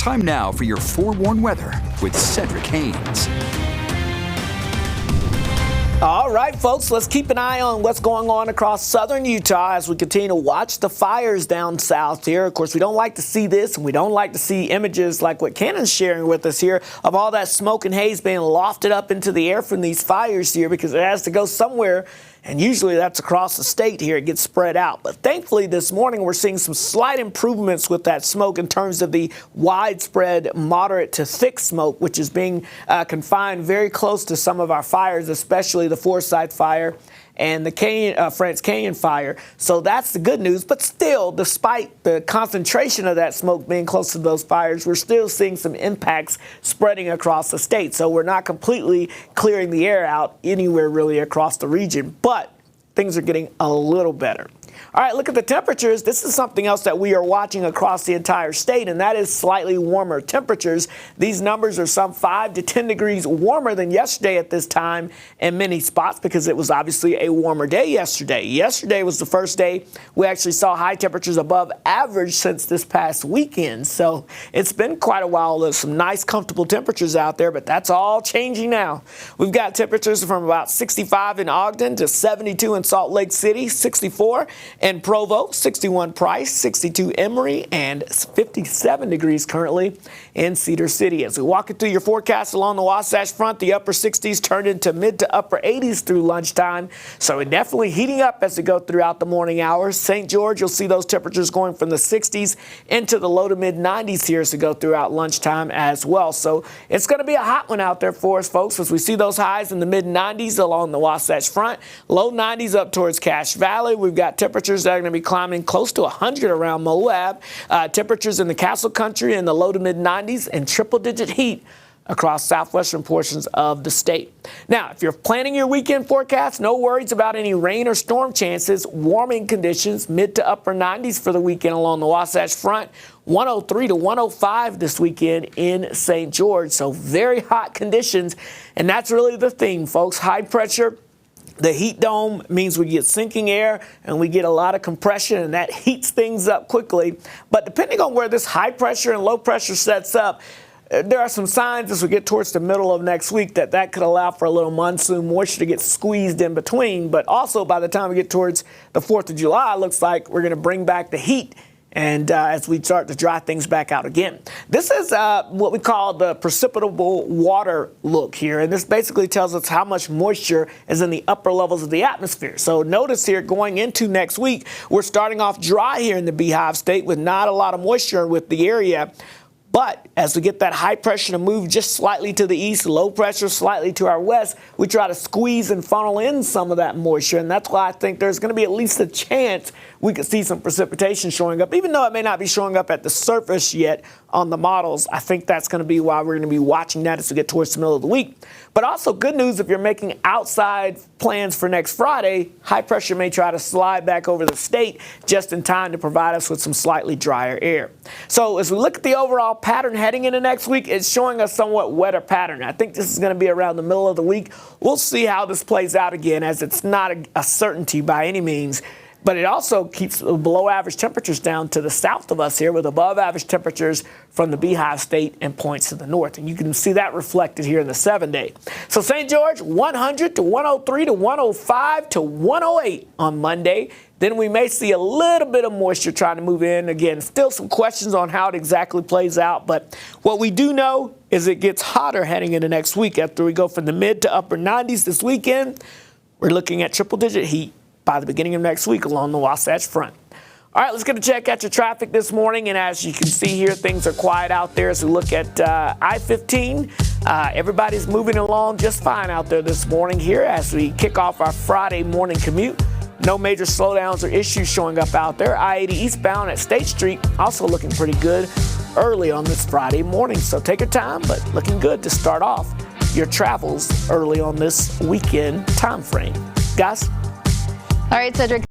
Time now for your forewarned weather with Cedric Haynes. All right, folks, let's keep an eye on what's going on across southern Utah as we continue to watch the fires down south here. Of course, we don't like to see this, and we don't like to see images like what Cannon's sharing with us here of all that smoke and haze being lofted up into the air from these fires here, because it has to go somewhere. And usually that's across the state here. It gets spread out. But thankfully this morning we're seeing some slight improvements with that smoke in terms of the widespread moderate to thick smoke, which is being confined very close to some of our fires, especially the Forsyth fire and the France Canyon fire. So that's the good news. But still, despite the concentration of that smoke being close to those fires, we're still seeing some impacts spreading across the state. So we're not completely clearing the air out anywhere really across the region, but things are getting a little better. All right, look at the temperatures. This is something else that we are watching across the entire state, and that is slightly warmer temperatures. These numbers are some 5 to 10 degrees warmer than yesterday at this time in many spots because it was obviously a warmer day yesterday. Yesterday was the first day we actually saw high temperatures above average since this past weekend. So it's been quite a while. There's some nice, comfortable temperatures out there, but that's all changing now. We've got temperatures from about 65 in Ogden to 72 in Salt Lake City, 64 in Provo, 61 Price, 62 Emory, and 57 degrees currently in Cedar City. As we walk it through your forecast along the Wasatch Front, the upper 60s turned into mid to upper 80s through lunchtime. So we're definitely heating up as we go throughout the morning hours. St. George, you'll see those temperatures going from the 60s into the low to mid 90s here as we go throughout lunchtime as well. So it's going to be a hot one out there for us, folks, as we see those highs in the mid 90s along the Wasatch Front, low 90s up towards Cache Valley. We've got temperatures that are going to be climbing close to 100 around Moab. Temperatures in the Castle Country in the low to mid 90s and triple-digit heat across southwestern portions of the state. Now, if you're planning your weekend forecast, no worries about any rain or storm chances. Warming conditions, mid to upper 90s for the weekend along the Wasatch Front. 103 to 105 this weekend in St. George. So very hot conditions, and that's really the theme, folks. High pressure. The heat dome means we get sinking air and we get a lot of compression, and that heats things up quickly. But depending on where this high pressure and low pressure sets up, there are some signs as we get towards the middle of next week that could allow for a little monsoon moisture to get squeezed in between. But also by the time we get towards the 4th of July, it looks like we're going to bring back the heat. And as we start to dry things back out again. This is what we call the precipitable water look here. And this basically tells us how much moisture is in the upper levels of the atmosphere. So notice here going into next week, we're starting off dry here in the Beehive State with not a lot of moisture with the area. But as we get that high pressure to move just slightly to the east, low pressure slightly to our west, we try to squeeze and funnel in some of that moisture. And that's why I think there's going to be at least a chance we could see some precipitation showing up, even though it may not be showing up at the surface yet on the models. I think that's going to be why we're going to be watching that as we get towards the middle of the week. But also good news if you're making outside plans for next Friday, high pressure may try to slide back over the state just in time to provide us with some slightly drier air. So as we look at the overall pattern heading into next week, it's showing a somewhat wetter pattern. I think this is going to be around the middle of the week. We'll see how this plays out again, as it's not a certainty by any means. But it also keeps below average temperatures down to the south of us here, with above average temperatures from the Beehive State and points to the north. And you can see that reflected here in the 7-day. So St. George, 100 to 103 to 105 to 108 on Monday. Then we may see a little bit of moisture trying to move in. Again, still some questions on how it exactly plays out. But what we do know is it gets hotter heading into next week. After we go from the mid to upper 90s this weekend, we're looking at triple-digit heat by the beginning of next week along the Wasatch Front. All right, let's get a check at your traffic this morning. And as you can see here, things are quiet out there as we look at I-15. Everybody's moving along just fine out there this morning here as we kick off our Friday morning commute. No major slowdowns or issues showing up out there. I-80 eastbound at State Street also looking pretty good early on this Friday morning. So take your time, but looking good to start off your travels early on this weekend time frame. Guys? All right, Cedric.